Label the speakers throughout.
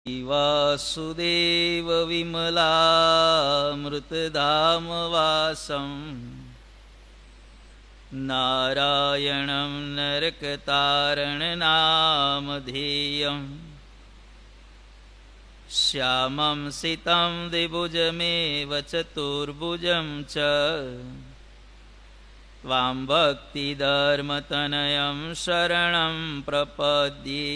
Speaker 1: वासुदेव विमलामृतधामवासं नारायणं नरकतारणनामधेयं श्यामं सितं द्विभुजमेव चतुर्भुजं च त्वां भक्तिधर्मतनयं शरणं प्रपद्ये।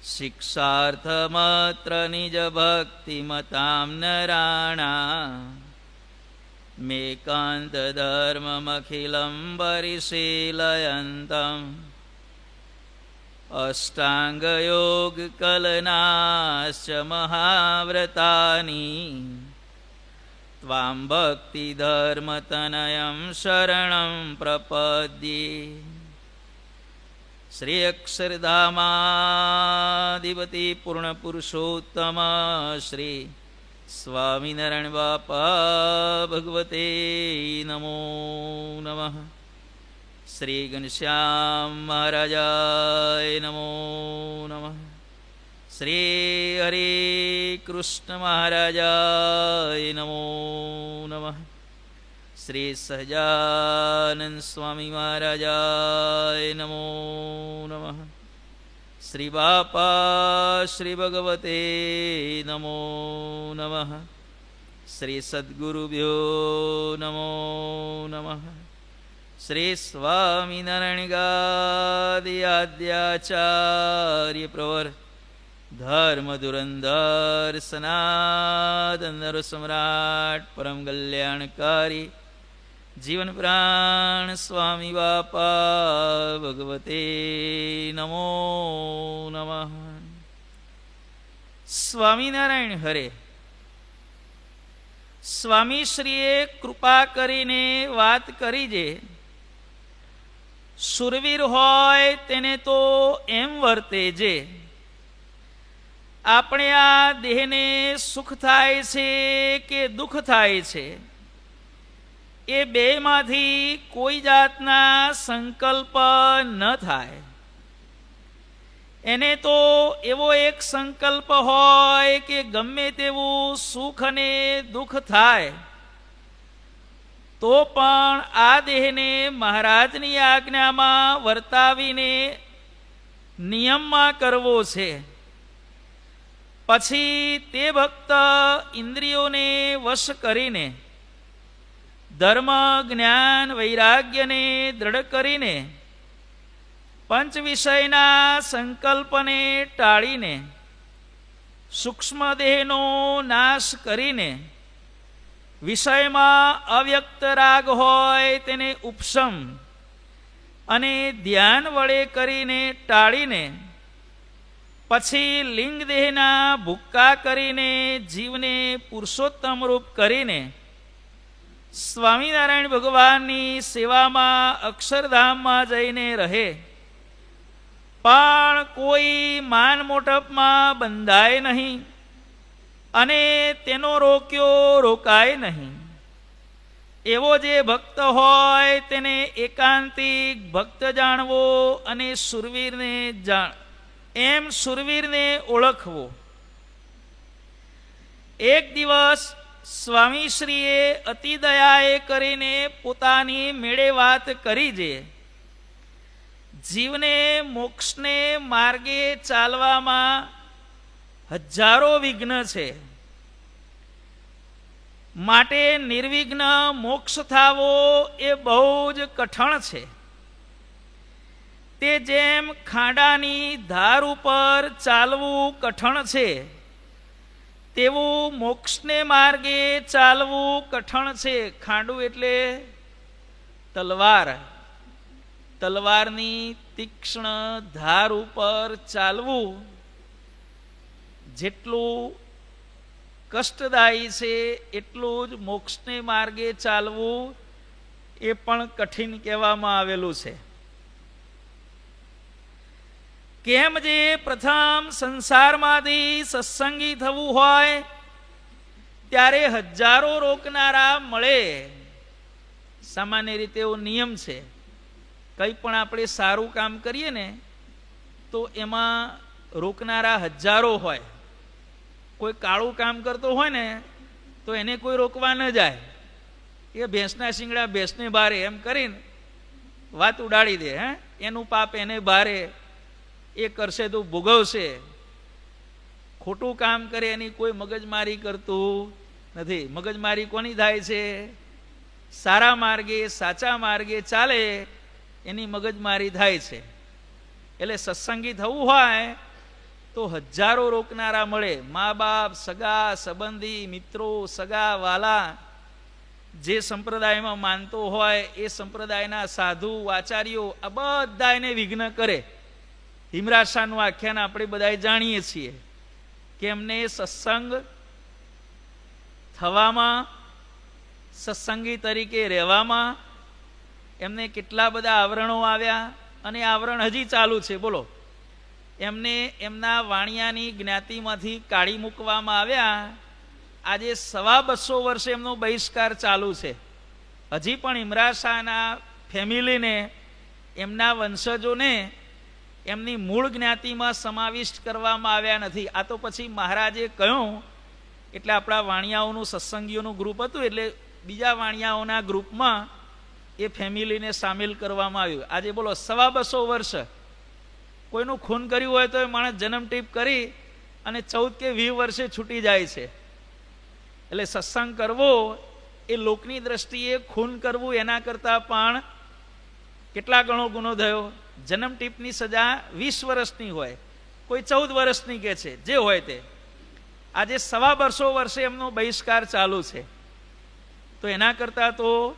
Speaker 1: शिक्षार्थमत्र निजभक्तिमतां नराणाम् मेकान्तधर्ममखिलं परिशीलयन्तम् अष्टाङ्गयोगकलनाश्च महाव्रतानि त्वां भक्तिधर्मतनयं शरणं प्रपद्ये। श्री अक्षरधामाधिपति पूर्ण पुरुषोत्तम श्री स्वामिनारायण बापा भगवते नमो नमः। श्री घनश्याम महाराजाय नमो नमः। श्री हरे कृष्ण महाराजाय नमो नमः। श्री सहजानंद स्वामी महाराजाय नमो नमः। श्री बापा श्री भगवते नमो नमः। श्री सद्गुरुभ्यो नमो नमः। श्री स्वामिनारायण गादि आद्याचार्य प्रवर धर्म धुरंधर सनातन सम्राट परम कल्याणकारी जीवन प्राण स्वामी बापा भगवते नमो नमः। स्वामीनारायण हरे। स्वामी श्रीए कृपा करीने वात करी जे सुरवीर होय तेने तो एम वर्ते जे આપણે આ દેહને સુખ થાય છે કે દુઃખ થાય છે એ બેમાંથી કોઈ જાતના સંકલ્પ ન થાય। એને તો એવો એક સંકલ્પ હોય કે ગમે તેવું સુખ અને દુઃખ થાય તો પણ આ દેહને મહારાજની આજ્ઞામાં વર્તાવીને નિયમમાં કરવો છે। પછી તે ભક્ત ઇન્દ્રિયોને વશ કરીને ધર્મ જ્ઞાન વૈરાગ્યને દ્રઢ કરીને પંચ વિષયના સંકલ્પને ટાળીને સૂક્ષ્મ દેહનો નાશ કરીને વિષયમાં અવ્યક્ત રાગ હોય તેને ઉપશમ અને ધ્યાન વડે કરીને ટાળીને પછી લિંગ દેહના ભૂક્કા કરીને જીવને પુરુષોત્તમ રૂપ કરીને સ્વામિનારાયણ ભગવાનની સેવામાં અક્ષરધામમાં જઈને રહે પણ કોઈ માન મોટપમાં બંધાય નહીં અને તેનો રોક્યો રોકાય નહીં। એવો જે ભક્ત હોય તેને એકાંતિક ભક્ત જાણવો અને સુરવીરને એમ સુરવીરને ઓળખવો। એક દિવસ સ્વામીશ્રીએ અતિ દયાએ કરીને પોતાની મેળે વાત કરી જે જીવને મોક્ષને માર્ગે ચાલવામાં હજારો વિઘ્ન છે માટે નિર્વિઘ્ન મોક્ષ થાવો એ બહુ જ કઠણ છે। તે જેમ ખાડાની ધાર ઉપર ચાલવું કઠણ છે તેવું મોક્ષને માર્ગે ચાલવું કઠણ છે। ખાડું એટલે તલવાર, તલવારની તીક્ષ્ણ ધાર ઉપર ચાલવું જેટલું કષ્ટદાયી છે એટલું જ મોક્ષને માર્ગે ચાલવું એ પણ કઠિન કહેવામાં આવેલું છે। કેમ જે પ્રથમ સંસારમાંથી સત્સંગી થવું હોય ત્યારે હજારો રોકનારા મળે સામાન્ય રીતે એવો નિયમ છે। કંઈ પણ આપણે સારું કામ કરીએ ને તો એમાં રોકનારા હજારો હોય. કોઈ કાળું કામ કરતો હોય ને તો એને કોઈ રોકવા ન જાય. એ ભેંસના શિંગડા ભેંસને ભારે એમ કરીને વાત ઉડાડી દે. એનું પાપ એને ભારે, એ કરશે તો ભોગવશે. ખોટું કામ કરે એની કોઈ મગજમારી કરતું નથી. મગજમારી કોની થાય છે? સારા માર્ગે સાચા માર્ગે ચાલે એની મગજમારી થાય છે. એટલે સત્સંગી થવું હોય તો હજારો રોકનારા મળે. મા બાપ, સગા સંબંધી, મિત્રો, સગા વાલા, જે સંપ્રદાયમાં માનતો હોય એ સંપ્રદાયના સાધુ આચાર્યો, આ બધા એને વિઘ્ન કરે. હિમરાજ શાહનું આખ્યાન આપણે બધા જાણીએ છીએ કે એમને સત્સંગ થવામાં, સત્સંગી તરીકે રહેવામાં એમને કેટલા બધા આવરણો આવ્યા, અને આવરણ હજી ચાલુ છે. બોલો, એમને એમના વાણિયાની જ્ઞાતિમાંથી કાઢી મૂકવામાં આવ્યા. આજે 250 વર્ષે એમનો બહિષ્કાર ચાલુ છે. હજી પણ ઇમરાન શાહના ફેમિલીને, એમના વંશજોને એમની મૂળ જ્ઞાતિમાં સમાવિષ્ટ કરવામાં આવ્યા નથી. આ તો પછી મહારાજે કહ્યું એટલે આપણા વાણિયાઓનું, સત્સંગીઓનું ગ્રુપ હતું, એટલે બીજા વાણિયાઓના ગ્રુપમાં એ ફેમિલીને સામેલ કરવામાં આવ્યું. આજે બોલો 250 વર્ષ કોઈનું ખૂન કર્યું હોય તો એ માણસ જન્મટીપ કરી અને 14 કે 20 વર્ષે છૂટી જાય છે. એટલે સત્સંગ કરવો એ લોકની દ્રષ્ટિએ ખૂન કરવું એના કરતાં પણ કેટલા ગણો ગુનો થયો. જન્મટીપની સજા 20 વર્ષની હોય, કોઈ 14 વર્ષની કે છે, જે હોય તે. આજે 250 વર્ષે એમનો બહિષ્કાર ચાલુ છે. તો એના કરતાં તો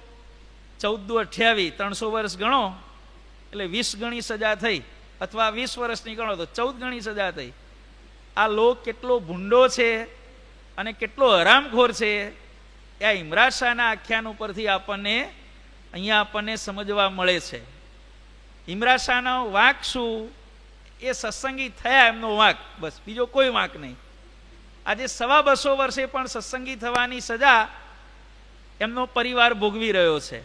Speaker 1: 14 × 28 300 વર્ષ ગણો એટલે 20 ગણી સજા થઈ, અથવા 20 વર્ષની ગણો તો 14 ગણી સજા થઈ. આ લોક કેટલો ભૂંડો છે અને કેટલો હરામખોર છે એ આ ઇમરાન શાહના આખ્યાન ઉપરથી આપણને અહીંયા આપણને સમજવા મળે છે. ઇમરાન શાહનો વાંક શું? એ સત્સંગી થયા એમનો વાંક, બસ, બીજો કોઈ વાંક નહીં. આજે 250 વર્ષે પણ સત્સંગી થવાની સજા એમનો પરિવાર ભોગવી રહ્યો છે.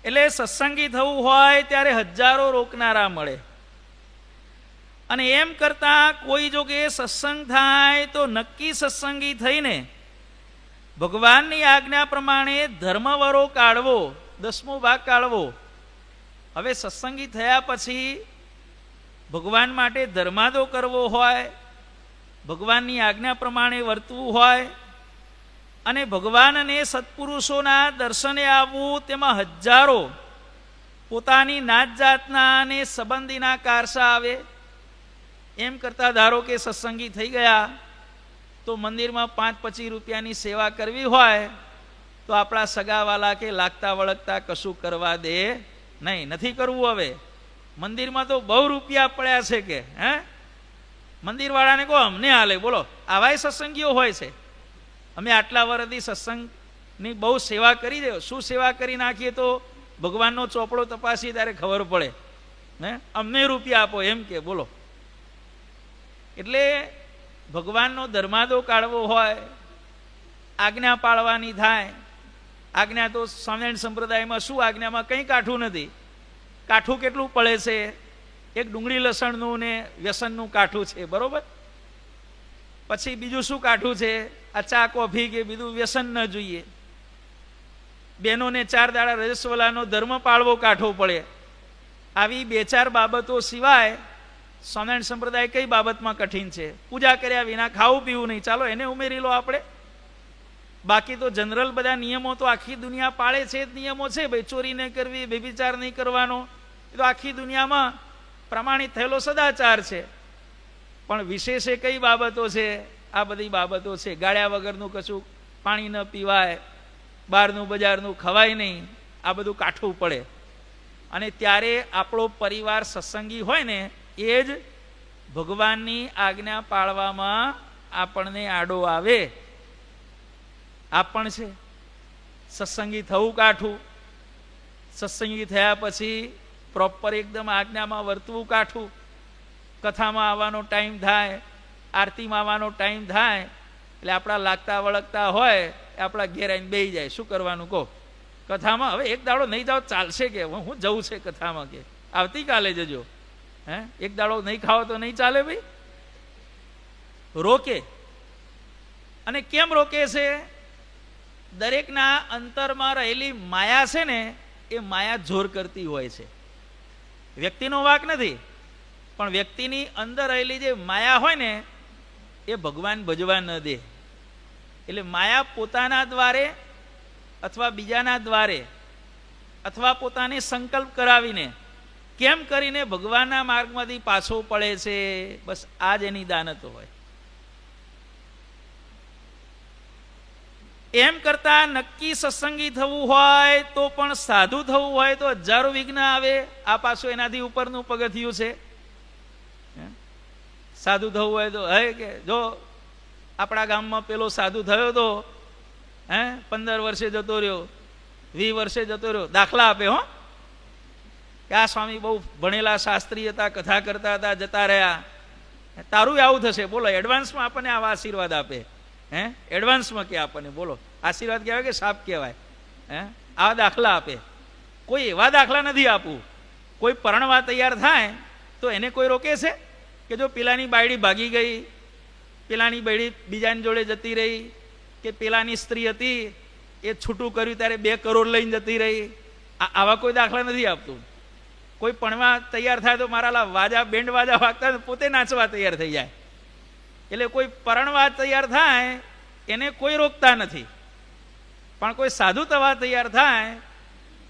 Speaker 1: એટલે સત્સંગી થવું હોય ત્યારે હજારો રોકનારા મળે. અને એમ કરતા કોઈ જો કે સત્સંગ થાય તો નક્કી સત્સંગી થઈને ભગવાનની આજ્ઞા પ્રમાણે ધર્મવરો કાઢવો, 10મો ભાગ કાઢવો. હવે સત્સંગી થયા પછી ભગવાન માટે ધર્માદો કરવો હોય, ભગવાનની આજ્ઞા પ્રમાણે વર્તવું હોય, અને ભગવાન અને સત્પુરુષોના દર્શને આવવું, તેમાં હજારો પોતાની નાત જાતના અને સંબંધીના કારસા આવે. એમ કરતા ધારો કે સત્સંગી થઈ ગયા તો મંદિરમાં 5-25 રૂપિયાની સેવા કરવી હોય તો આપણા સગાવાલા કે લાગતા વળગતા કશું કરવા દે નહીં. નથી કરવું. હવે મંદિરમાં તો બહુ રૂપિયા પડ્યા છે કે મંદિરવાળાને કહો અમને હાલે. બોલો, આવાય સત્સંગીઓ હોય છે. અમે આટલા વર્ષથી સત્સંગની બહુ સેવા કરી દો. શું સેવા કરી નાખીએ તો ભગવાનનો ચોપડો તપાસી ત્યારે ખબર પડે. અમને રૂપિયા આપો એમ કે. બોલો, એટલે ભગવાનનો ધર્માદો કાઢવો હોય, આજ્ઞા પાળવાની થાય. આજ્ઞા તો સ્વામિનારાયણ સંપ્રદાયમાં શું, આજ્ઞામાં કંઈ કાઠું નથી. કાઠું કેટલું પડે છે? એક ડુંગળી લસણનું ને વ્યસનનું કાઠું છે, બરોબર. પછી બીજું શું કાઠું છે? આ ચા કોફી કે બીજું વ્યસન ન જોઈએ. બહેનોને 4 દાડા રજસ્વલાનો ધર્મ પાળવો કાઠો પડે. આવી 2-4 બાબતો સિવાય સ્વામિનારાયણ સંપ્રદાય કઈ બાબતમાં કઠિન છે? પૂજા કર્યા વિના ખાવું પીવું નહીં, ચાલો એને ઉમેરી લો આપણે. બાકી તો જનરલ બધા નિયમો તો આખી દુનિયા પાળે છે જ નિયમો છે. ભાઈ, ચોરી નહીં કરવી, વ્યભિચાર નહીં કરવાનો, એ તો આખી દુનિયામાં પ્રમાણિત થયેલો સદાચાર છે. પણ વિશેષ એ કઈ બાબતો છે? આ બધી બાબતો છે. ગાળ્યા વગરનું કશું પાણી ન પીવાય, બહારનું બજારનું ખવાય નહીં, આ બધું કાઠું પડે. અને ત્યારે આપણો પરિવાર સત્સંગી હોય ને એ જ ભગવાનની આજ્ઞા પાળવામાં આપણને આડો આવે. આ પણ છે. સત્સંગી થવું કાઠું, સત્સંગી થયા પછી પ્રોપર એકદમ આજ્ઞામાં વર્તવું કાઠું. કથામાં આવવાનો ટાઈમ થાય, આરતીમાં આવવાનો ટાઈમ થાય એટલે આપણા લાગતા વળગતા હોય એ આપણા ઘેર આવીને બેસી જાય. શું કરવાનું કહો? કથામાં હવે એક દાડો નહીં જાઓ ચાલશે કે હું જવું છે કથામાં, કે આવતીકાલે જજો. હે, એક દાડો નહીં ખાવો તો નહીં ચાલે ભાઈ, રોકે. અને કેમ રોકે છે? દરેકના અંતરમાં રહેલી માયા છે ને, એ માયા જોર કરતી હોય છે. વ્યક્તિનો વાંક નથી, પણ વ્યક્તિની અંદર રહેલી જે માયા હોય ને, એ ભગવાન ભજવા ન દે. એટલે માયા પોતાના દ્વારે અથવા બીજાના દ્વારે અથવા પોતાને સંકલ્પ કરાવીને કેમ કરીને ભગવાનના માર્ગમાંથી પાછો પડે છે. બસ આ જ એની દાનતો હોય. એમ કરતા નક્કી સત્સંગી થવું હોય તો પણ સાધુ થવું હોય તો હજારો વિઘ્ન આવે. આ પાછું એનાથી ઉપરનું પગથિયું છે. સાધુ થવું હોય તો હે કે જો આપણા ગામમાં પેલો સાધુ થયો તો 15 વર્ષે જતો રહ્યો, 20 વર્ષે જતો રહ્યો, દાખલા આપે હો કે આ સ્વામી બહુ ભણેલા શાસ્ત્રી હતા, કથા કરતા હતા, જતા રહ્યા. તારું આવું થશે. બોલો, એડવાન્સમાં આપણને આવા આશીર્વાદ આપે. એડવાન્સમાં કે આપણને બોલો આશીર્વાદ કહેવાય કે શાપ કહેવાય? આવા દાખલા આપે. કોઈ એવા દાખલા નથી આપવું. કોઈ પરણવા તૈયાર થાય તો એને કોઈ રોકે છે કે જો પેલાની બાયડી ભાગી ગઈ, પેલાની બાયડી બીજાની જોડે જતી રહી, કે પેલાની સ્ત્રી હતી એ છૂટું કર્યું ત્યારે 2 કરોડ લઈને જતી રહી? આવા કોઈ દાખલા નથી આપતું. કોઈ પરણવા તૈયાર થાય તો મારા વાજા બેન્ડ વાજા વાગતા પોતે નાચવા તૈયાર થઈ જાય. એટલે કોઈ પરણવા તૈયાર થાય એને કોઈ રોકતા નથી, પણ કોઈ સાધુ થવા તૈયાર થાય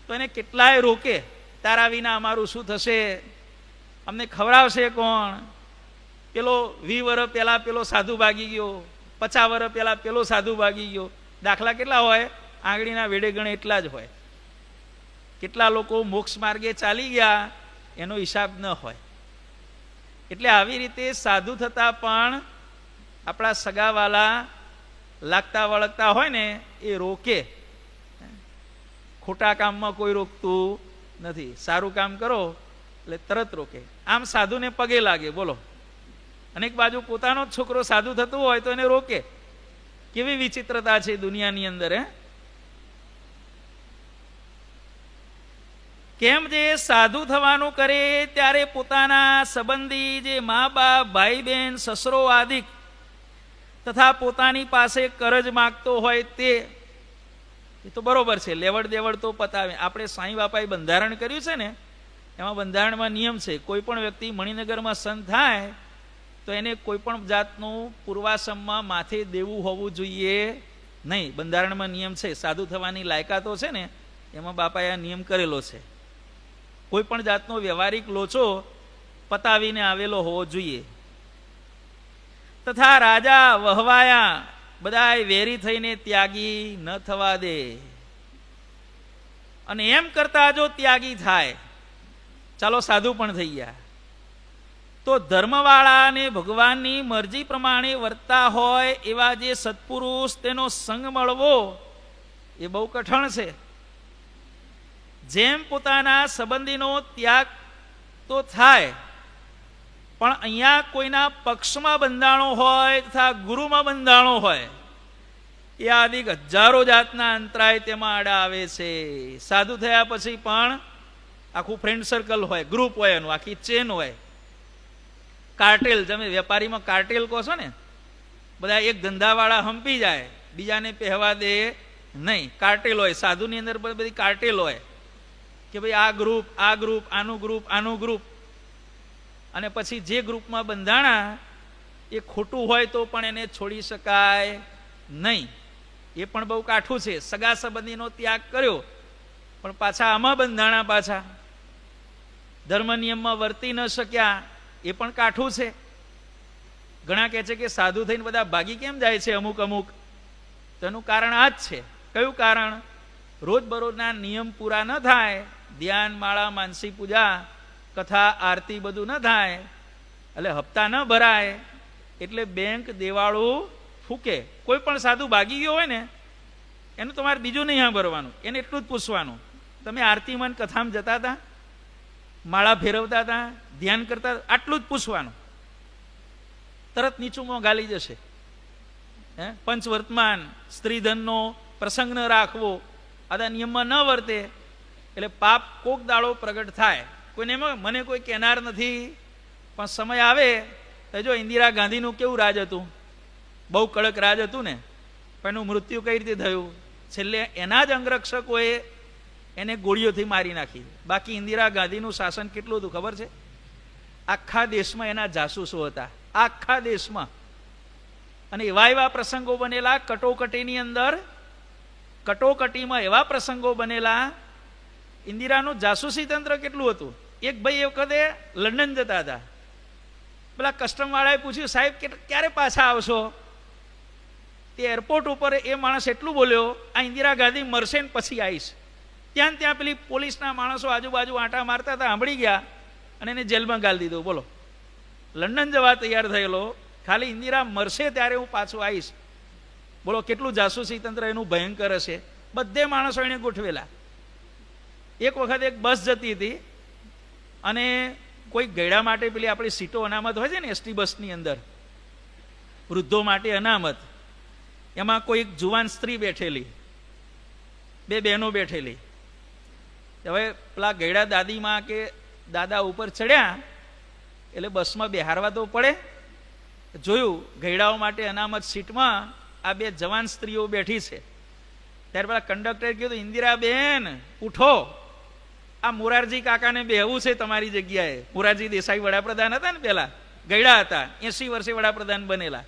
Speaker 1: તો એને કેટલાય રોકે. તારા વિના અમારું શું થશે? અમને ખવડાવશે કોણ? પેલો 20 વર્ષ પહેલા પેલો સાધુ ભાગી ગયો, 50 વર્ષ પહેલા પેલો સાધુ ભાગી ગયો. દાખલા કેટલા હોય? આંગળીના વેડે ગણે એટલા જ હોય. કેટલા લોકો મોક્ષ માર્ગે ચાલી ગયા એનો હિસાબ ન હોય. એટલે આવી રીતે સાધુ થતા પણ આપણા સગાવાલા લાગતા વળગતા હોય ને એ રોકે. ખોટા કામમાં કોઈ રોકતું નથી. સારું કામ કરો એટલે તરત રોકે. આમ સાધુને પગે લાગે. બોલો, અનેક બાજુ પોતાનો જ છોકરો સાધુ થતું હોય તો એને રોકે. કેવી વિચિત્રતા છે દુનિયાની અંદર. કેમ જે સાધુ થવાનું કરે ત્યારે પોતાના સંબંધી જે મા બાપ, ભાઈ બહેન, સસરો આદિ તથા પોતાની પાસે કરજ માગતો હોય તે એ તો બરોબર છે. લેવડ દેવડ તો પતાવે. આપણે સાંઈ બાપાએ બંધારણ કર્યું છે ને, એમાં બંધારણમાં નિયમ છે કોઈ પણ વ્યક્તિ મણિનગરમાં સંત થાય તો એને કોઈ પણ જાતનું પૂર્વાશ્રમમાં માથે દેવું હોવું જોઈએ નહીં. બંધારણમાં નિયમ છે. સાધુ થવાની લાયકાતો છે ને એમાં બાપાએ આ નિયમ કરેલો છે. કોઈ પણ જાતનો વ્યવહારિક લોચો પતાવીને આવેલો હોવો જોઈએ. તથા રાજા વહવાયા બધાય વેરી થઈને ત્યાગી ન થવા દે. અને એમ કરતા જો ત્યાગી થાય, ચાલો સાધુ પણ થઈ ગયા, તો ધર્મવાળા અને ભગવાનની મરજી પ્રમાણે વર્તા હોય એવા જે સત્પુરુષ તેનો સંગ મળવો એ બહુ કઠણ છે. જેમ પોતાના સંબંધીનો ત્યાગ તો થાય, પણ અહીંયા કોઈના પક્ષમાં બંધાણો હોય તથા ગુરુમાં બંધાણો હોય એ આદિક હજારો જાતના અંતરાય તેમાં આડા આવે છે. સાધુ થયા પછી પણ આખું ફ્રેન્ડ સર્કલ હોય, ગ્રુપ હોય, એનું આખી ચેન હોય. કાર્ટેલ, તમે વેપારીમાં કાર્ટેલ કહો છો ને, બધા એક ધંધાવાળા હંપી જાય, બીજાને પહેવા દે નહીં. કાર્ટેલ હોય. સાધુની અંદર બધી કાર્ટેલ હોય કે ભાઈ આ ગ્રુપ, આનું ગ્રુપ, આનું ગ્રુપ. અને પછી જે ગ્રુપમાં બંધાણા એ ખોટું હોય તો પણ એને છોડી શકાય નહીં. એ પણ બહુ કાઠું છે. સગા સંબંધીનો ત્યાગ કર્યો પણ પાછા આમાં બંધાણા, પાછા ધર્મ નિયમમાં વર્તી ન શક્યા, એ પણ કાઠું છે. ઘણા કહે છે કે સાધુ થઈને બધા ભાગી કેમ જાય છે અમુક અમુક? તો એનું કારણ આ જ છે. કયું કારણ? રોજબરોજના નિયમ પૂરા ન થાય, ધ્યાન, માળા, માનસી પૂજા, કથા, આરતી બધું ન થાય, એટલે હપ્તા ન ભરાય, એટલે બેંક દેવાળું ફૂકે. કોઈ પણ સાધુ ભાગી ગયો હોય ને એનું તમારે બીજું નહીં સાંભળવાનું, એને એટલું જ પૂછવાનું, તમે આરતીમાં કથામાં જતા હતા, માળા ફેરવતા હતા, ધ્યાન કરતા, આટલું જ પૂછવાનું. તરત નીચું ગાલી જશે. પંચવર્તમાન, સ્ત્રીધનનો પ્રસંગ ન રાખવો, આદા નિયમમાં ન વર્તે એટલે પાપ કોક દાડો પ્રગટ થાય. કોઈને મને કોઈ કહેનાર નથી, પણ સમય આવે તો જો ઇન્દિરા ગાંધીનું કેવું રાજ હતું, બહુ કડક રાજ હતું ને, પણ એનું મૃત્યુ કઈ રીતે થયું? છેલ્લે એના જ અંગરક્ષકોએ એને ગોળીઓથી મારી નાખી. બાકી ઇન્દિરા ગાંધીનું શાસન કેટલું હતું ખબર છે? આખા દેશમાં એના જાસૂસો હતા, આખા દેશમાં. અને એવા એવા પ્રસંગો બનેલા કટોકટીની અંદર, કટોકટીમાં એવા પ્રસંગો બનેલા. ઇન્દિરાનું જાસૂસી તંત્ર કેટલું હતું? એક ભાઈ એ વખતે લંડન જતા હતા, પેલા કસ્ટમ વાળાએ પૂછ્યું, સાહેબ ક્યારે પાછા આવશો? તે એરપોર્ટ ઉપર એ માણસ એટલું બોલ્યો, આ ઇન્દિરા ગાંધી મરશે ને પછી આવીશ. ત્યાં પેલી પોલીસના માણસો આજુબાજુ આંટા મારતા હતા, સાંભળી ગયા અને એને જેલમાં ગાળી દીધો. બોલો, લંડન જવા તૈયાર થયેલો, ખાલી ઇન્દિરા મરશે ત્યારે હું પાછું આવીશ. બોલો કેટલું જાસૂસી તંત્ર એનું ભયંકર હશે. બધે માણસો એને ગોઠવેલા. એક વખત એક બસ જતી હતી અને કોઈ ગયડા માટે પેલી આપણી સીટો અનામત હોય છે ને એસટી બસની અંદર, વૃદ્ધો માટે અનામત, એમાં કોઈ એક જુવાન સ્ત્રી બેઠેલી, બે બહેનો બેઠેલી. હવે પેલા ગયડા દાદીમાં કે દાદા ઉપર ચડ્યા એટલે બસમાં બેહારવા તો પડે. જોયું ગયડાઓ માટે અનામત સીટમાં આ બે જવાન સ્ત્રીઓ બેઠી છે. ત્યારે પેલા કંડક્ટરે કીધું, ઇન્દિરાબેન ઉઠો, આ મોરારજી કાકાને બેહવું છે તમારી જગ્યાએ. મોરારજી દેસાઈ વડાપ્રધાન હતા ને, પેલા ગયડા હતા, 80 વર્ષે વડાપ્રધાન બનેલા.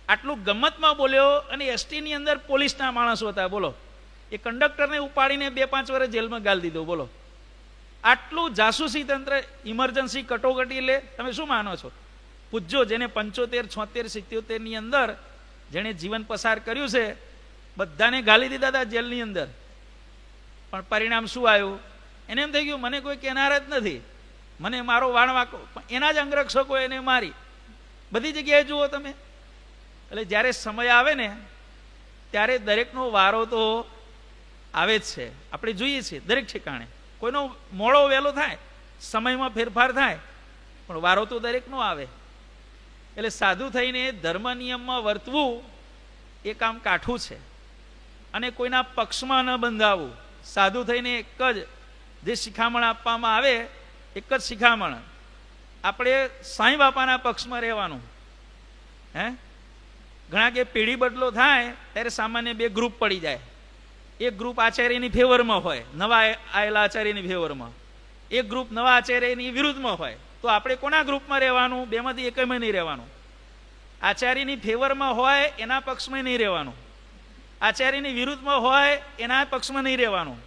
Speaker 1: આટલું ગમતમાં બોલ્યો અને એસટીની અંદર પોલીસના માણસો હતા. બોલો, એ કંડક્ટરને ઉપાડીને 2-5 વર્ષ જેલમાં ગાળી દીધો. બોલો, આટલું જાસૂસી તંત્ર, ઇમરજન્સી કટોકટી. લે તમે શું માનો છો? પૂછજો જેને 75, 76, 77 ની અંદર જેણે જીવન પસાર કર્યું છે, બધાને ગાળી દીધા હતા જેલની અંદર. પણ પરિણામ શું આવ્યું? એને એમ થઈ ગયું મને કોઈ કહેનાર જ નથી, મને મારો વાણવાકો. એના જ અંગરક્ષકો એને મારી. બધી જગ્યાએ જુઓ તમે. એટલે જ્યારે સમય આવે ને ત્યારે દરેકનો વારો તો આવે જ છે. આપણે જોઈએ છીએ દરેક ઠેકાણે. કોઈનો મોડો વહેલો થાય, સમયમાં ફેરફાર થાય, પણ વારો તો દરેકનો આવે. એટલે સાધુ થઈને ધર્મ નિયમમાં વર્તવું એ કામ કાઠું છે. અને કોઈના પક્ષમાં ન બંધાવવું. સાધુ થઈને એક જ જે શિખામણ આપવામાં આવે, એક જ શિખામણ, આપણે સાંઈ બાપાના પક્ષમાં રહેવાનું. ઘણા કે પેઢી બદલો થાય ત્યારે સામાન્ય 2 ગ્રુપ પડી જાય. એક ગ્રુપ આચાર્યની ફેવરમાં હોય, નવા આવેલા આચાર્યની ફેવરમાં. એક ગ્રુપ નવા આચાર્યની વિરુદ્ધમાં હોય. તો આપણે કોના ગ્રુપમાં રહેવાનું? બેમાંથી એકમાં નહીં રહેવાનું. આચાર્યની ફેવરમાં હોય એના પક્ષમાં નહીં રહેવાનું, આચાર્યની વિરુદ્ધમાં હોય એના પક્ષમાં નહીં રહેવાનું.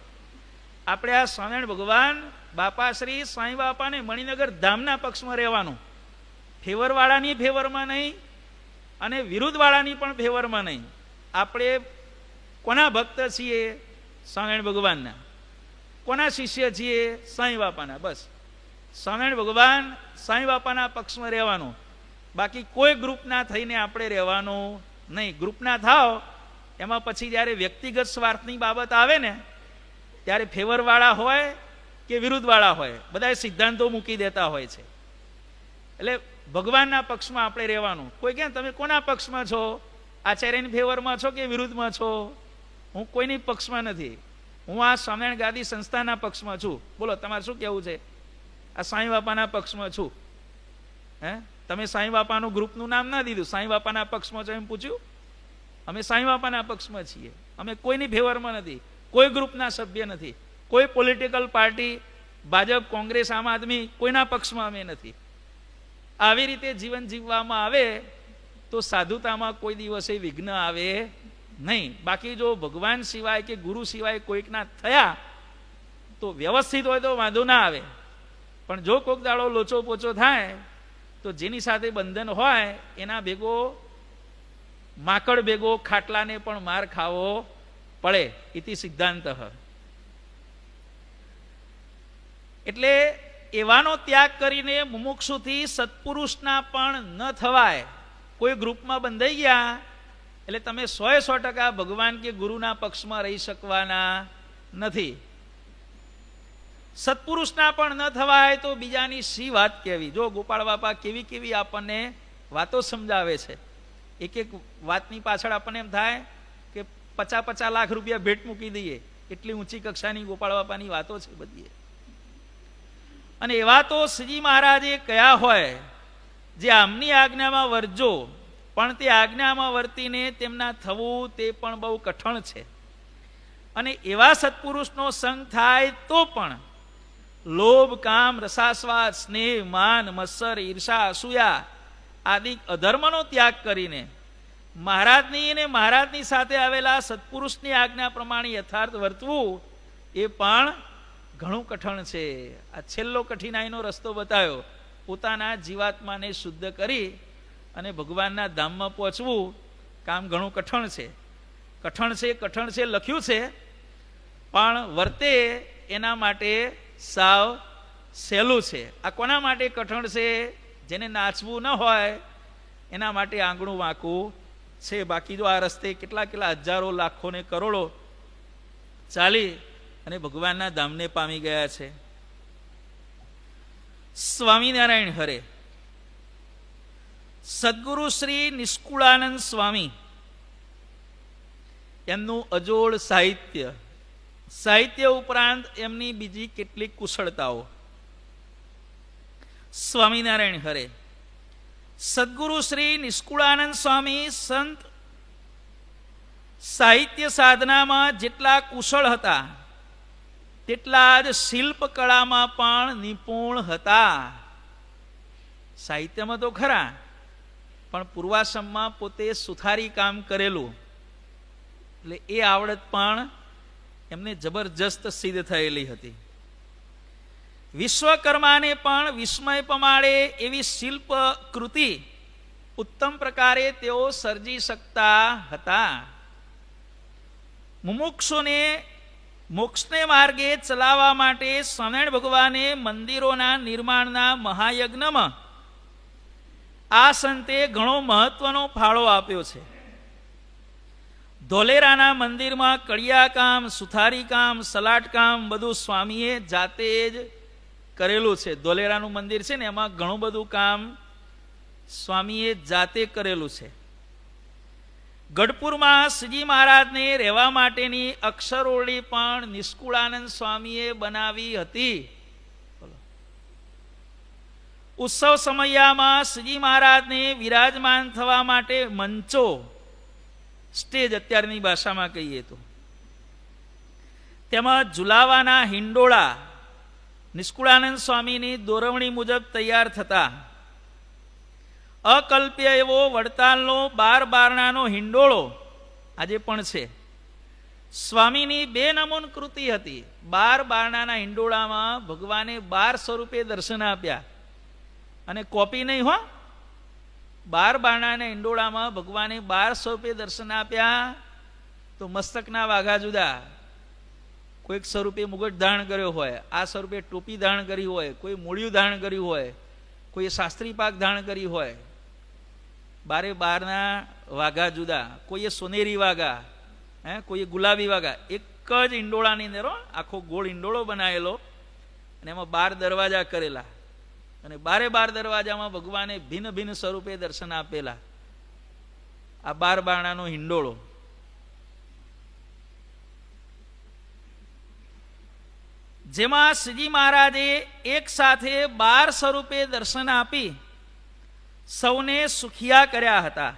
Speaker 1: આપણે આ સ્વામિનારાયણ ભગવાન બાપાશ્રી સાંઈ બાપાને મણિનગર ધામના પક્ષમાં રહેવાનું. ફેવરવાળાની ફેવરમાં નહીં અને વિરુદ્ધવાળાની પણ ફેવરમાં નહીં. આપણે કોના ભક્ત છીએ? સ્વામિનારાયણ ભગવાનના. કોના શિષ્ય છીએ? સાંઈ બાપાના. બસ સ્વામિનારાયણ ભગવાન સાંઈ બાપાના પક્ષમાં રહેવાનું. બાકી કોઈ ગ્રુપના થઈને આપણે રહેવાનું નહીં. ગ્રુપના થાવ એમાં પછી જ્યારે વ્યક્તિગત સ્વાર્થની બાબત આવે ને ત્યારે ફેવરવાળા હોય કે વિરુદ્ધવાળા હોય, બધા સિદ્ધાંતો મૂકી દેતા હોય છે. એટલે ભગવાનના પક્ષમાં આપણે રહેવાનું. કોઈ કહે તમે કોના પક્ષમાં છો? આચાર્યની ફેવરમાં છો કે વિરુદ્ધમાં છો? હું કોઈની પક્ષમાં નથી, હું આ સ્વામિનારાયણ ગાદી સંસ્થાના પક્ષમાં છું. બોલો તમારે શું કહેવું છે? આ સાંઈ બાપાના પક્ષમાં છું. તમે સાંઈ બાપાનું ગ્રુપનું નામ ના દીધું, સાંઈ બાપાના પક્ષમાં છો એમ પૂછ્યું? અમે સાંઈ બાપાના પક્ષમાં છીએ. અમે કોઈની ફેવરમાં નથી, કોઈ ગ્રુપના સભ્ય નથી, કોઈ પોલિટિકલ પાર્ટી, ભાજપ, કોંગ્રેસ, આમ આદમી, કોઈના પક્ષમાં અમે નથી. આવી રીતે જીવન જીવવામાં આવે તો સાધુતામાં કોઈ દિવસે વિઘ્ન આવે નહીં. બાકી જો ભગવાન સિવાય કે ગુરુ સિવાય કોઈકના થયા તો વ્યવસ્થિત હોય તો વાંધો ના આવે. પણ જો કોઈક દાડો લોચો પોચો થાય તો જેની સાથે બંધન હોય એના ભેગો માકડ ભેગો ખાટલાને પણ માર ખાવો પડે. ઇતિ સિદ્ધાંત. એટલે એવાનો ત્યાગ કરીને મુમુક્ષુથી સત્પુરુષના પણ ન થવાય. કોઈ ગ્રુપમાં બંધાઈ ગયા એટલે તમે 100% ભગવાન કે ગુરુના પક્ષમાં રહી શકવાના નથી. સત્પુરુષના પણ ન થવાય તો બીજાની શી વાત કહેવી. જો ગોપાળ બાપા કેવી કેવી આપણને વાતો સમજાવે છે. એક એક વાતની પાછળ આપણને એમ થાય કે 50-50 લાખ રૂપિયા ભેટ મૂકી દઈએ, એટલી ઊંચી કક્ષાની ગોપાળ બાપાની વાતો છે બધી. અને એવા તો શ્રીજી મહારાજે કયા હોય જે આમની આજ્ઞામાં વર્જો, પણ તે આજ્ઞામાં વર્તીને તેમના થવું તે પણ બહુ કઠણ છે. અને એવા સત્પુરુષનો સંગ થાય તો પણ લોભ, કામ, રસાસ્વાદ, સ્નેહ, માન, મત્સર, ઈર્ષા, અસૂયા આદિ અધર્મનો ત્યાગ કરીને મહારાજની અને મહારાજની સાથે આવેલા સત્પુરુષની આજ્ઞા પ્રમાણે યથાર્થ વર્તવું એ પણ ઘણું કઠણ છે. આ છેલ્લો કઠિનાઈનો રસ્તો બતાવ્યો. પોતાના જીવાત્માને શુદ્ધ કરી અને ભગવાનના ધામમાં પહોંચવું કામ ઘણું કઠણ છે. કઠણ છે લખ્યું છે, પણ વર્તે એના માટે સાવ સહેલું છે. આ કોના માટે કઠણ છે? જેને નાચવું ન હોય એના માટે આંગણું વાંકું છે. બાકી જો આ રસ્તે કેટલા હજારો, લાખો ને કરોડો ચાલી અને ભગવાનના ધામને પામી ગયા છે. સ્વામિનારાયણ હરે. સદગુરુ શ્રી નિષ્કુળાનંદ સ્વામી, એમનું અજોડ સાહિત્ય ઉપરાંત એમની બીજી કેટલીક કુશળતાઓ. સ્વામિનારાયણ હરે. સદગુરુ શ્રી નિષ્કુળાનંદ સ્વામી સંત સાહિત્ય સાધનામાં જેટલા કુશળ હતા તેટલા જ શિલ્પ કળામાં પણ નિપુણ હતા. સાહિત્યમાં તો ખરા, પણ પૂર્વાશ્રમમાં પોતે સુથારી કામ કરેલું એટલે એ આવડત પણ એમને જબરજસ્ત સિદ્ધ થયેલી હતી. વિશ્વકર્માને પણ વિસ્મય પમાડે એવી શિલ્પ કૃતિ ઉત્તમ પ્રકારે તેઓ સર્જી શકતા હતા. મુમુક્ષુને મોક્ષને માર્ગે ચલાવવા માટે સ્વામિનારાયણ ભગવાને મંદિરોના નિર્માણના મહાયજ્ઞમાં આ સંતે ઘણો મહત્વનો ફાળો આપ્યો છે. ધોલેરાના મંદિરમાં કડિયા કામ, સુથારી કામ, સલાટ કામ બધું સ્વામીએ જાતે જ કરેલું છે. ધોલેરાનું મંદિર છે ને, એમાં ઘણું બધું કામ સ્વામીએ જાતે કરેલું છે. ગઢપુરમાં શ્રીજી મહારાજને રહેવા માટેની અક્ષરોળી પણ નિષ્કુળાનંદ સ્વામીએ બનાવી હતી. ઉત્સવ સમયામાં શ્રીજી મહારાજને વિરાજમાન થવા માટે મંચો, સ્ટેજ અત્યારની ભાષામાં કહીએ તો, તેમાં ઝુલાવાના હિંડોળા નિષ્કુળાનંદ સ્વામીની દોરવણી મુજબ તૈયાર થતા. અકલ્પ્ય એવો વડતાલનો 12 બારણાનો હિંડોળો આજે પણ છે. સ્વામીની 2 નમૂન કૃતિ હતી. 12 બારણાના હિંડોળામાં ભગવાને 12 સ્વરૂપે દર્શન આપ્યા. અને કોપી નહીં હો, 12 બારણાના હિંડોળામાં ભગવાને 12 સ્વરૂપે દર્શન આપ્યા. તો મસ્તકના વાઘા જુદા, કોઈક સ્વરૂપે મુગટ ધારણ કર્યો હોય, આ સ્વરૂપે ટોપી ધારણ કરી હોય, કોઈ મૂળિયું ધારણ કર્યું હોય, કોઈ શાસ્ત્રી પાક ધારણ કરી હોય. 12 વાઘા જુદા, કોઈએ સોનેરી વાઘા, કોઈએ ગુલાબી વાઘા. એક જ ઈંડોળાની અંદર આખો ગોળ ઈંડોળો બનાવેલો અને એમાં 12 દરવાજા કરેલા. અને 12 દરવાજામાં ભગવાને ભિન્ન ભિન્ન સ્વરૂપે દર્શન આપેલા. આ 12 બારણાનો હિંડોળો. જેમાં શ્રીજી મહારાજે એક સાથે 12 સ્વરૂપે દર્શન આપી સૌને સુખિયા કર્યા હતા.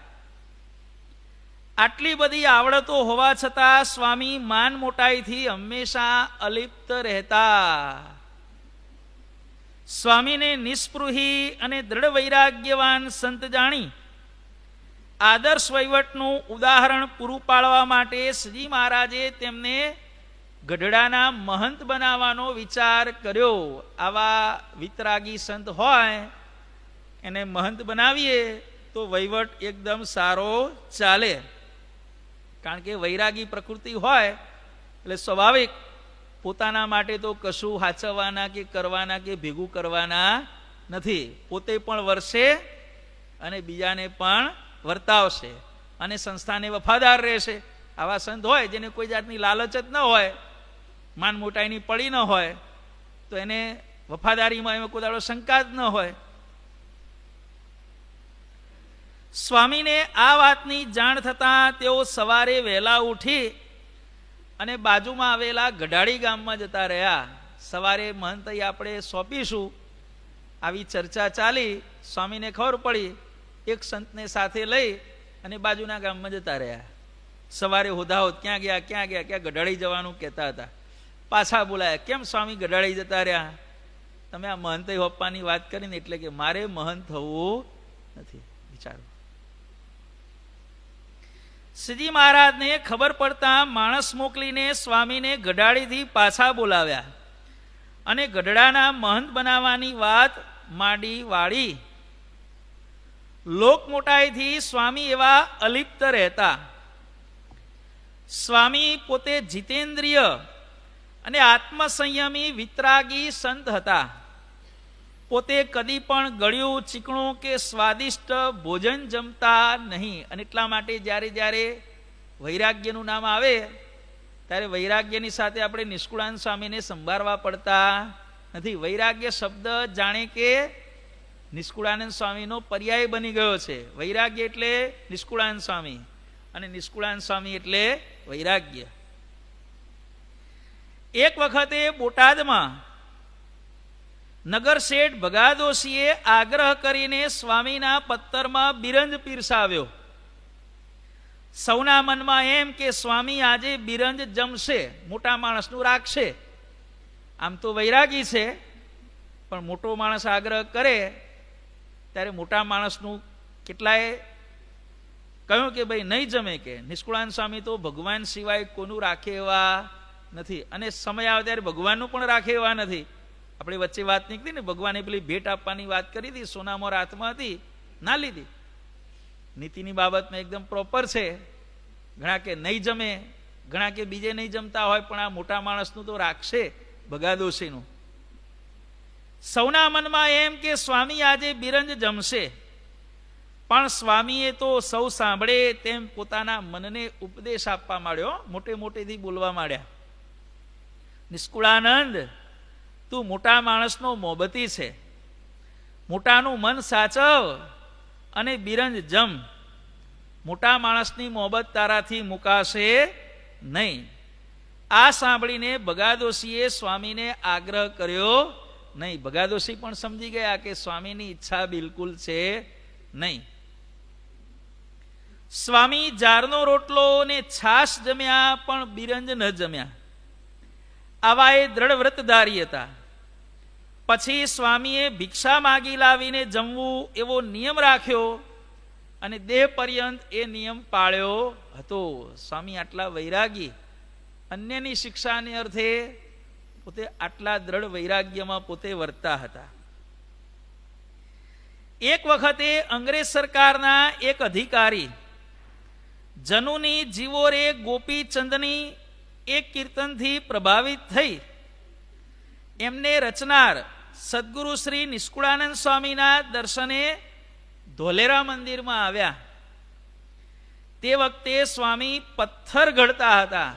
Speaker 1: આટલી બધી આવડતો હોવા છતાં સ્વામી માન મોટાઈથી હંમેશા અલિપ્ત રહેતા. સ્વામીને નિસ્પૃહી અને દ્રઢ વૈરાગ્યવાન સંત જાણી આદર્શ વહીવટનું ઉદાહરણ પૂરું પાડવા માટે શ્રીજી મહારાજે તેમને ગઢડાના મહંત બનાવવાનો વિચાર કર્યો. આવા વિતરાગી સંત હોય એને મહંત બનાવીએ તો વહીવટ એકદમ સારો ચાલે. કારણ કે વૈરાગી પ્રકૃતિ હોય એટલે સ્વાભાવિક પોતાના માટે તો કશું હાચવવાના કે કરવાના કે ભેગું કરવાના નથી. પોતે પણ વરસે અને બીજાને પણ વર્તાવશે અને સંસ્થાને વફાદાર રહેશે. આવા સંત હોય જેને કોઈ જાતની લાલચ જ ન હોય, માન મોટાઈની પડી ન હોય, તો એને વફાદારીમાં એમાં કોઈ દાડો શંકા જ ન હોય. સ્વામીને આ વાતની જાણ થતાં તેઓ સવારે વહેલા ઉઠી અને બાજુમાં આવેલા ગઢાળી ગામમાં જતા રહ્યા. સવારે મહંતઈ આપણે સોંપીશું આવી ચર્ચા ચાલી. સ્વામીને ખબર પડી, એક સંતને સાથે લઈ અને બાજુના ગામમાં જતા રહ્યા. સવારે હોદાહોદ ક્યાં ગયા ક્યાં ગઢાળી જવાનું કહેતા હતા. પાછા બોલાયા, કેમ સ્વામી ગઢાળી જતા રહ્યા? તમે આ મહંત હોપ્પાની વાત કરીને, એટલે કે મારે મહંત થવું નથી. વિચારો, શ્રીજી મહારાજને ખબર પડતા માણસ મોકલીને સ્વામીને ગઢાળીથી પાછા બોલાવ્યા અને ગઢડાના મહંત બનાવવાની વાત માંડી વાળી. લોક મોટાઈથી સ્વામી એવા અલિપ્ત રહેતા. સ્વામી પોતે જીતેન્દ્રિય અને આત્મસંયમી વિતરાગી સંત હતા. પોતે કદી પણ ગળ્યું, ચીકણું કે સ્વાદિષ્ટ ભોજન જમતા નહીં. અને એટલા માટે જ્યારે જ્યારે વૈરાગ્યનું નામ આવે ત્યારે વૈરાગ્યની સાથે આપણે નિષ્કુળાનંદ સ્વામીને સંભાળવા પડતા નથી. વૈરાગ્ય શબ્દ જાણે કે નિષ્કુળાનંદ સ્વામીનો પર્યાય બની ગયો છે. વૈરાગ્ય એટલે નિષ્કુળાનંદ સ્વામી અને નિષ્કુળાનંદ સ્વામી એટલે વૈરાગ્ય. એક વખતે બોટાદમાં નગર શેઠ ભગાદોશીએ આગ્રહ કરીને સ્વામીના પત્તરમાં બિરંજ પીરસાવ્યો. સૌના મનમાં એમ કે સ્વામી આજે બિરંજ જમશે, મોટા માણસનું રાખશે. આમ તો વૈરાગી છે, પણ મોટો માણસ આગ્રહ કરે ત્યારે મોટા માણસનું કેટલાય કહ્યું કે ભાઈ નહીં જમે. કે નિષ્કુળાનંદ સ્વામી તો ભગવાન સિવાય કોનું રાખે એવા નથી, અને સમય આવે ત્યારે ભગવાનનું પણ રાખે એવા નથી. આપણે વચ્ચે વાત નીકળી ને, ભગવાને પેલી ભેટ આપવાની વાત કરી હતી, સોનામાં હાથમાં હતી, ના લીધી. નીતિની બાબતમાં એકદમ પ્રોપર છે. ઘણા કે નહીં જમે, ઘણા કે બીજે નહીં જમતા હોય, પણ આ મોટા માણસનું તો રાખશે, ભગાદોશીનું. સૌના મનમાં એમ કે સ્વામી આજે બિરંજ જમશે, પણ સ્વામીએ તો સૌ સાંભળે તેમ પોતાના મનને ઉપદેશ આપવા માંડ્યો. મોટે મોટેથી બોલવા માંડ્યા, નિષ્કુળાનંદ, તું મોટા માણસનો મોહબતી છે, મોટાનું મન સાચવ અને બિરંજ જમ. મોટા માણસની મોહબત તારાથી મુકાશે નહીં. આ સાંભળીને ભગાદોશીએ સ્વામીને આગ્રહ કર્યો નહીં. ભગાદોશી પણ સમજી ગયા કે સ્વામીની ઈચ્છા બિલકુલ છે નહીં. સ્વામી જારનો રોટલો ને છાશ જમ્યા, પણ બિરંજ ન જમ્યા. આવા એ દ્રઢ વ્રતધારી હતા. પછી સ્વામીએ ભિક્ષા માગી લાવીને જમવું એવો નિયમ રાખ્યો અને દેહ પર્યંત એ નિયમ પાળ્યો હતો. સ્વામી આટલા વૈરાગી, અન્યની શિક્ષાને અર્થે પોતે આટલા દ્રઢ વૈરાગ્યમાં પોતે વર્તા હતા. એક વખતે અંગ્રેજ સરકારના એક અધિકારી જનુની જીવો રે ગોપીચંદની એક કીર્તનથી પ્રભાવિત થઈ એમને રચનાર સદગુરુ શ્રી નિષ્કુળાનંદ સ્વામીના દર્શને ધોલેરા મંદિરમાં આવ્યા. તે વખતે સ્વામી પથ્થર ઘડતા હતા.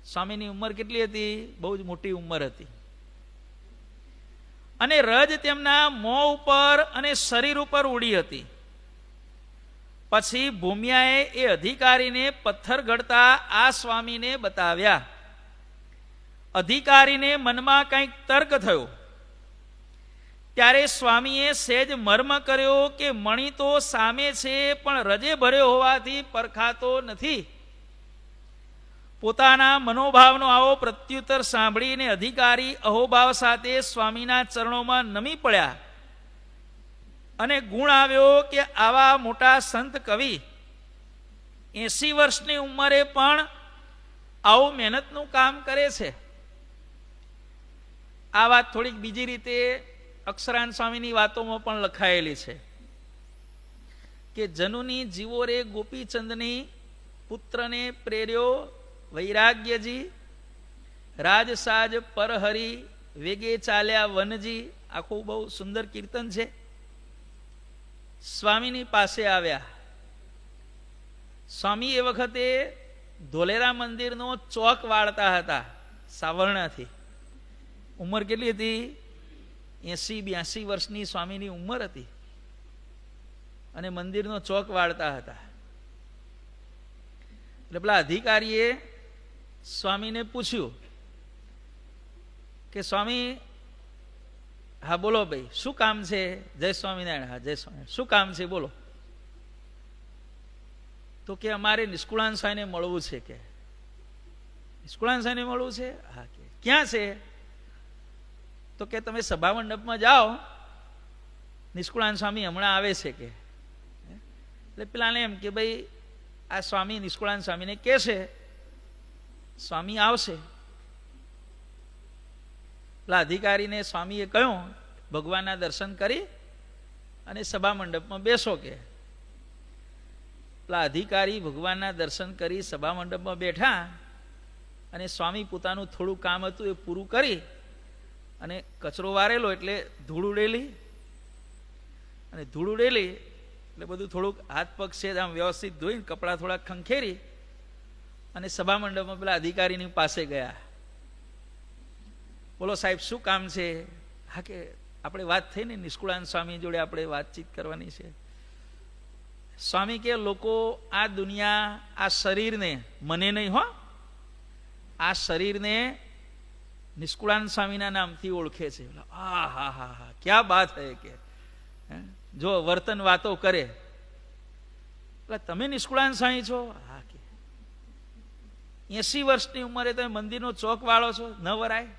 Speaker 1: સ્વામીની ઉંમર કેટલી હતી? બહુ જ મોટી ઉંમર હતી. અને રજ તેમના મોં ઉપર અને શરીર ઉપર ઉડી હતી. પછી ભૂમિયાએ એ અધિકારીને પથ્થર ઘડતા આ સ્વામીને બતાવ્યા. અધિકારીને મનમાં કંઈક તર્ક થયો. ત્યારે સ્વામીએ સહેજ મર્મ કર્યો કે મણી તો સામે છે, પણ રજે ભર્યો હોવાથી પરખાતો નથી. પોતાના મનોભાવનો આવો પ્રત્યુત્તર સાંભળીને અધિકારી અહોભાવ સાથે સ્વામીના ચરણોમાં નમી પડ્યા અને ગુણ આવ્યો કે આવા મોટા સંત કવિ 80 વર્ષની ઉંમરે પણ આવું મહેનતનું કામ કરે છે. આ વાત થોડીક બીજી રીતે અક્ષરાન સ્વામીની વાતોમાં પણ લખાયેલી છે કે જનુની જીવો રે ગોપીચંદની પુત્રને પ્રેર્યો વૈરાગ્યજી, રાજસાજ પરહરી વેગે ચાલ્યા વનજી. આખું બહુ સુંદર કીર્તન છે. સ્વામીની પાસે આવ્યા. સ્વામી એ વખતે ધોલેરા મંદિરનો ચોક વાળતા હતા સાવરણાથી. ઉંમર કેટલી હતી? 80-82 વર્ષની સ્વામીની ઉંમર હતી અને મંદિરનો ચોક વાળતા હતા. એટલે પેલા અધિકારીએ સ્વામીને પૂછ્યું કે સ્વામી, હા બોલો ભાઈ, શું કામ છે? જય સ્વામિનારાયણ. હા જય સ્વામિનારાયણ. શું કામ છે બોલો? તો કે અમારે નિષ્કુળાન સ્વામીને મળવું છે. કે નિષ્કુળાન સ્વામીને મળવું છે? હા. કે ક્યાં છે? તો કે તમે સભા મંડપમાં જાઓ, નિષ્કુળાન સ્વામી હમણાં આવે છે. કે એટલે પેલાને એમ કે ભાઈ આ સ્વામી નિષ્કુળાન સ્વામીને કહે છે સ્વામી આવશે. પેલા અધિકારીને સ્વામીએ કહ્યું ભગવાનના દર્શન કરી અને સભા મંડપમાં બેસો. કે પેલા અધિકારી ભગવાનના દર્શન કરી સભા મંડપમાં બેઠા અને સ્વામી પોતાનું થોડું કામ હતું એ પૂરું કરી અને કચરો વારેલો એટલે ધૂળ ઉડેલી, અને ધૂળ ઉડેલી એટલે બધું થોડુંક હાથ પગ છે આમ વ્યવસ્થિત ધોઈને કપડાં થોડાક ખંખેરી અને સભા મંડપમાં પેલા અધિકારીની પાસે ગયા. બોલો સાહેબ શું કામ છે? હા કે આપણે વાત થઈ ને નિષ્કુળાન સ્વામી જોડે આપણે વાતચીત કરવાની છે. સ્વામી કે લોકો આ દુનિયા આ શરીરને, મને નહીં હો, આ શરીરને નિષ્કુળાન સ્વામીના નામથી ઓળખે છે. હા હા હા હા ક્યાં બાત હે. કે જો વર્તન વાતો કરે. એટલે તમે નિષ્કુળાન સ્વામી છો? હા. કે 80 વર્ષની ઉંમરે તમે મંદિરનો ચોક વાળો છો, ન વરાય?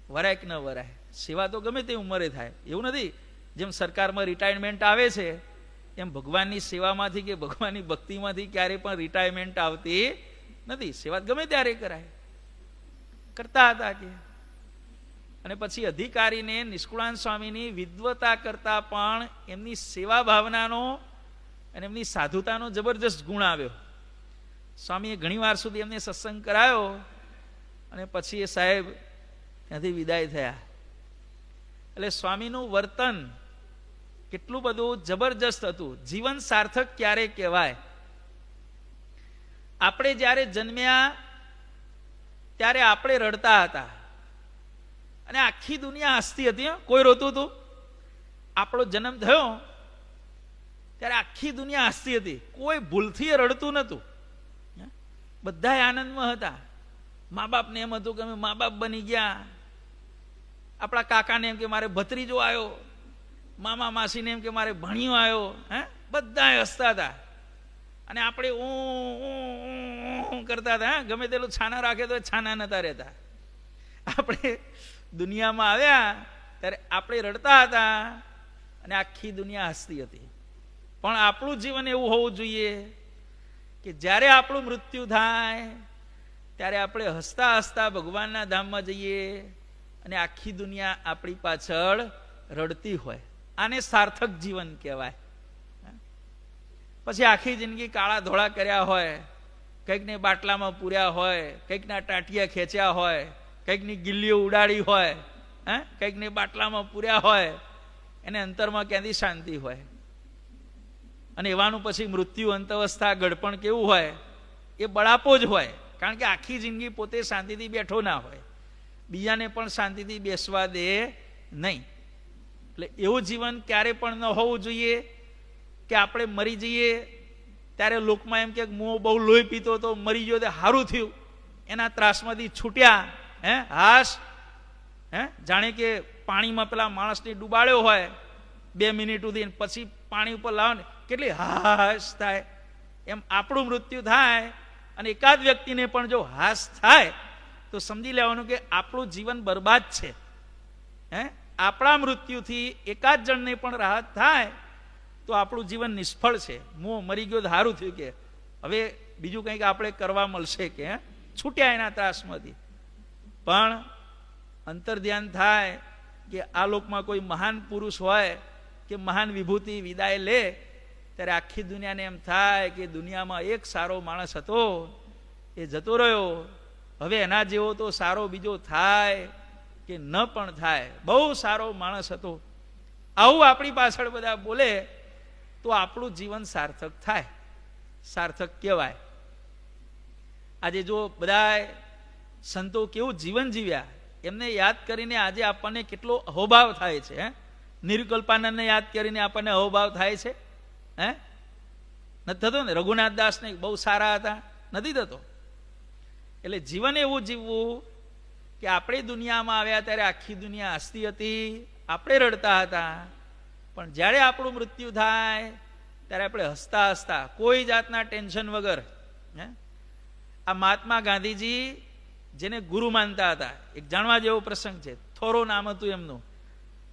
Speaker 1: વરાય કે ન વરાય? સેવા તો ગમે તે ઉંમરે થાય, એવું નથી. જેમ સરકારમાં રિટાયરમેન્ટ આવે છે એમ ભગવાનની સેવામાંથી કે ભગવાનની ભક્તિમાંથી ક્યારેય પણ રિટાયરમેન્ટ આવતી નથી. સેવા ગમે ત્યારે કરાય, કરતા હતા. કે અને પછી અધિકારીને નિષ્કુળાન સ્વામીની વિદ્વતા કરતા પણ એમની સેવા ભાવનાનો અને એમની સાધુતાનો જબરજસ્ત ગુણ આવ્યો. સ્વામીએ ઘણી વાર સુધી એમને સત્સંગ કરાયો અને પછી એ સાહેબ ત્યાંથી વિદાય થયા. એટલે સ્વામીનું વર્તન કેટલું બધું જબરજસ્ત હતું. જીવન સાર્થક ક્યારે કહેવાય? આપણે જ્યારે જન્મ્યા ત્યારે આપણે રડતા હતા અને આખી દુનિયા હસતી હતી. કોઈ રોતું હતું? આપણો જન્મ થયો ત્યારે આખી દુનિયા હસતી હતી, કોઈ ભૂલથી રડતું નહોતું, બધા આનંદમાં હતા. મા બાપને એમ હતું કે અમે મા બાપ બની ગયા, આપણા કાકાને એમ કે મારે ભત્રીજો આવ્યો, મામા માસીને એમ કે મારે ભણ્યો આવ્યો. બધા હસતા હતા અને આપણે ઊં કરતા હતા. ગમે તેટલું છાના રાખે તો છાના નતા રહેતા. આપણે દુનિયામાં આવ્યા ત્યારે આપણે રડતા હતા અને આખી દુનિયા હસતી હતી. પણ આપણું જીવન એવું હોવું જોઈએ કે જ્યારે આપણું મૃત્યુ થાય ત્યારે આપણે હસતા હસતા ભગવાનના ધામમાં જઈએ અને આખી દુનિયા આપણી પાછળ રડતી હોય. આને સાર્થક જીવન કહેવાય. પછી આખી જિંદગી કાળા ધોળા કર્યા હોય, કંઈકને બાટલામાં પૂર્યા હોય, કંઈકના ટાંટિયા ખેંચ્યા હોય, કંઈકની ગિલ્લીઓ ઉડાડી હોય, કંઈકને બાટલામાં પૂર્યા હોય, એને અંતરમાં ક્યાંથી શાંતિ હોય? અને એવાનું પછી મૃત્યુ અંતઅવસ્થા ગળપણ કેવું હોય? એ બળાપો જ હોય. કારણ કે આખી જિંદગી પોતે શાંતિથી બેઠો ના હોય, બીજાને પણ શાંતિથી બેસવા દે નહીં. એટલે એવું જીવન ક્યારે પણ ન હોવું જોઈએ કે આપણે મરી જઈએ ત્યારે લોકમાં એમ કે હું બહુ લોહી પીતો તો મરી ગયો તો સારું થયું, એના ત્રાસમાંથી છૂટ્યા. હાશ, જાણે કે પાણીમાં પેલા માણસને ડૂબાડ્યો હોય 2 મિનિટ સુધી, પછી પાણી ઉપર લાવો ને કેટલી હાશ થાય. એમ આપણું મૃત્યુ થાય અને એકાદ વ્યક્તિને પણ જો હાશ થાય તો સમજી લેવાનું કે આપણું જીવન બરબાદ છે. આપણા મૃત્યુથી એકાદ જણને પણ રાહત થાય તો આપણું જીવન નિષ્ફળ છે. હું મરી ગયો તો સારું થયું, કે હવે બીજું કંઈક આપણે કરવા મળશે, કે છૂટ્યા એના ત્રાસમાંથી. પણ અંતર્ધ્યાન થાય કે આ લોકમાં કોઈ મહાન પુરુષ હોય કે મહાન વિભૂતિ વિદાય લે ત્યારે આખી દુનિયાને એમ થાય કે દુનિયામાં એક સારો માણસ હતો, એ જતો રહ્યો, હવે એના જેવો તો સારો બીજો થાય કે ન પણ થાય. બહુ સારો માણસ હતો. આવું આપણી પાછળ બધા બોલે તો આપણું જીવન સાર્થક થાય, સાર્થક કહેવાય. આજે જો બધા સંતો કેવું જીવન જીવ્યા એમને યાદ કરીને આજે આપણને કેટલો અહોભાવ થાય છે. નિર્કલ્પાનંદને યાદ કરીને આપણને અહોભાવ થાય છે. નથી થતો ને? રઘુનાથ દાસને બહુ સારા હતા, નથી થતો? એટલે જીવન એવું જીવવું કે આપણે દુનિયામાં આવ્યા ત્યારે આખી દુનિયા હસતી હતી, આપણે રડતા હતા, પણ જ્યારે આપણું મૃત્યુ થાય ત્યારે આપણે હસતા હસતા કોઈ જાતના ટેન્શન વગર. આ મહાત્મા ગાંધીજી જેને ગુરુ માનતા હતા, એક જાણવા જેવો પ્રસંગ છે. થોરો નામ હતું એમનું.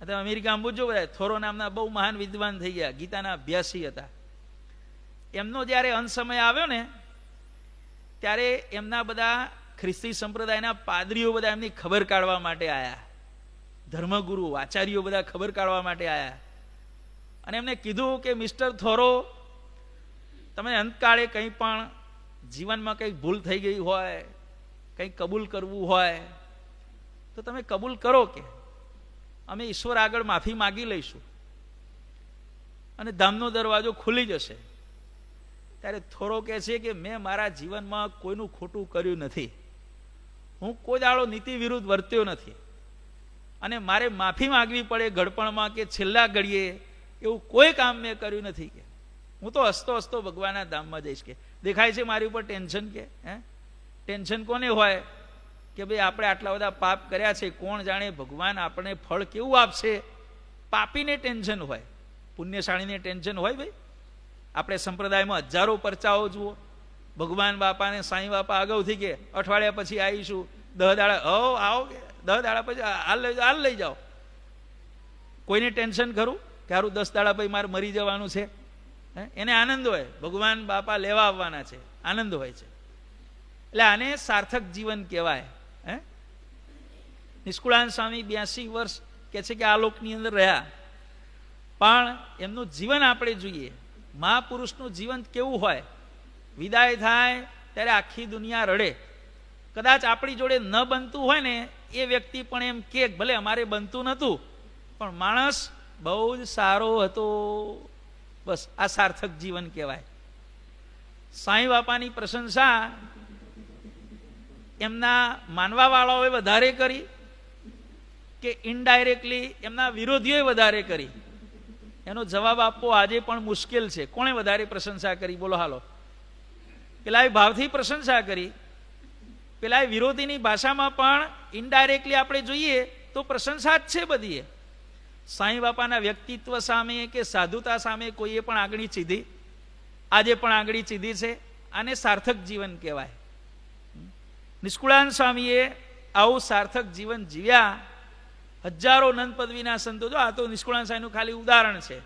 Speaker 1: અમેરિકામાં પૂછજો બધા, થોરો નામના બહુ મહાન વિદ્વાન થઈ ગયા, ગીતાના અભ્યાસી હતા. એમનો જ્યારે અંત સમય આવ્યો ને ત્યારે એમના બધા ખ્રિસ્તી સંપ્રદાયના પાદરીઓ બધા એમની ખબર કાઢવા માટે આવ્યા, ધર્મગુરુ આચાર્યો બધા ખબર કાઢવા માટે આવ્યા. અને એમને કીધું કે મિસ્ટર થોરો, તમે અંતકાળે કંઈ પણ જીવનમાં કંઈક ભૂલ થઈ ગઈ હોય, કંઈક કબૂલ કરવું હોય તો તમે કબૂલ કરો, કે અમે ઈશ્વર આગળ માફી માગી લઈશું અને ધામનો દરવાજો ખુલી જશે. ત્યારે થોરો કહે છે કે મેં મારા જીવનમાં કોઈનું ખોટું કર્યું નથી, હું કોઈ દાડો નીતિ વિરુદ્ધ વર્ત્યો નથી, અને મારે માફી માગવી પડે ઘડપણમાં કે છેલ્લા ઘડીએ એવું કોઈ કામ મેં કર્યું નથી, કે હું તો હસતો હસતો ભગવાનના ધામમાં જઈશ. કે દેખાય છે મારી ઉપર ટેન્શન, કે ટેન્શન કોને હોય કે ભાઈ આપણે આટલા બધા પાપ કર્યા છે, કોણ જાણે ભગવાન આપણને ફળ કેવું આપશે. પાપીને ટેન્શન હોય, પુણ્યશાળીને ટેન્શન હોય. ભાઈ આપણે સંપ્રદાયમાં હજારો પરચાઓ જુઓ, ભગવાન બાપાને સાંઈ બાપા અગાઉથી કે અઠવાડિયા પછી આવીશું, 10 દાડા આવો, કે 10 દાડા પછી હાલ લઈ જાઓ. કોઈને ટેન્શન ખરું કે સારું 10 દાડા પછી મારે મરી જવાનું છે? એને આનંદ હોય, ભગવાન બાપા લેવા આવવાના છે, આનંદ હોય છે. એટલે આને સાર્થક જીવન કહેવાય. નિષ્કુળાનંદ સ્વામી 82 વર્ષ કે છે કે આ લોકની અંદર રહ્યા, પણ એમનું જીવન આપણે જોઈએ. મહાપુરુષનું જીવન કેવું હોય, વિદાય થાય ત્યારે આખી દુનિયા રડે. કદાચ આપણી જોડે ન બનતું હોય ને એ વ્યક્તિ પણ એમ કે ભલે અમારે બનતું નહોતું પણ માણસ બહુ જ સારો હતો. બસ આ સાર્થક જીવન કહેવાય. સાંઈ બાપાની પ્રશંસા એમના માનવા વાળાઓએ વધારે કરી કે ઇનડાયરેક્ટલી એમના વિરોધીઓએ વધારે કરી? એનો જવાબ આપવો આજે પણ મુશ્કેલ છે. કોણે વધારે પ્રશંસા કરી? બોલો હાલો. પેલાએ ભાવથી પ્રશંસા કરી, પેલાએ વિરોધીની ભાષામાં પણ ઇનડાયરેક્ટલી આપણે જોઈએ તો પ્રશંસા જ છે બધી. સાંઈ બાપાના વ્યક્તિત્વ સામે કે સાધુતા સામે કોઈએ પણ આંગળી ચીધી? આજે પણ આંગળી ચીધી છે. આને સાર્થક જીવન કહેવાય. નિષ્કુળાનંદ સ્વામીએ આવું સાર્થક જીવન જીવ્યા. હજારો નંદ પદવીના સંતો, જો આ તો નિષ્કુળાનંદ સ્વામીનું ખાલી ઉદાહરણ છે.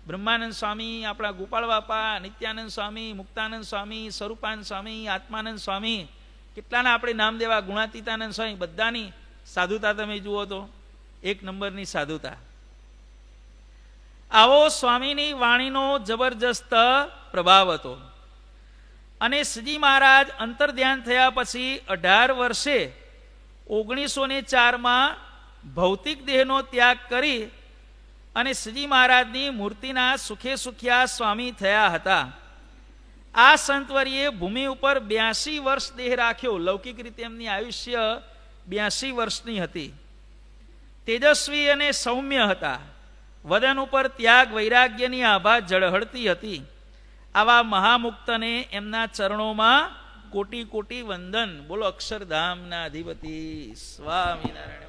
Speaker 1: બ્રહ્માનંદ સ્વામી, આપણા ગોપાળ બાપા, નિત્યાનંદ સ્વામી, મુક્તાનંદ સ્વામી, સ્વરૂપાનંદ સ્વામી, આત્માનંદ સ્વામી, કેટલાના આપણે નામ દેવા, ગુણાતીતાનંદ સ્વામી, બધાની સાધુતા તમે જુઓ તો એક નંબરની સાધુતા. આવો સ્વામીની વાણીનો જબરજસ્ત પ્રભાવ હતો. અને શ્રીજી મહારાજ અંતર્ધ્યાન થયા પછી 18 વર્ષે 1904માં ભૌતિક દેહનો ત્યાગ કરી અને શ્રીજી મહારાજની મૂર્તિના સુખે સુખ્યા સ્વામી થયા હતા. આ સંતવરીએ ભૂમિ ઉપર 82 વર્ષ દેહ રાખ્યો. લૌકિક રીતે એમની આયુષ્ય 82 વર્ષની હતી. તેજસ્વી અને સૌમ્ય હતા. વદન ઉપર ત્યાગ વૈરાગ્યની આભા ઝળહળતી હતી. આવા મહામુક્તને એમના ચરણોમાં કોટી કોટી વંદન. બોલો અક્ષરધામના અધિપતિ સ્વામિનારાયણ.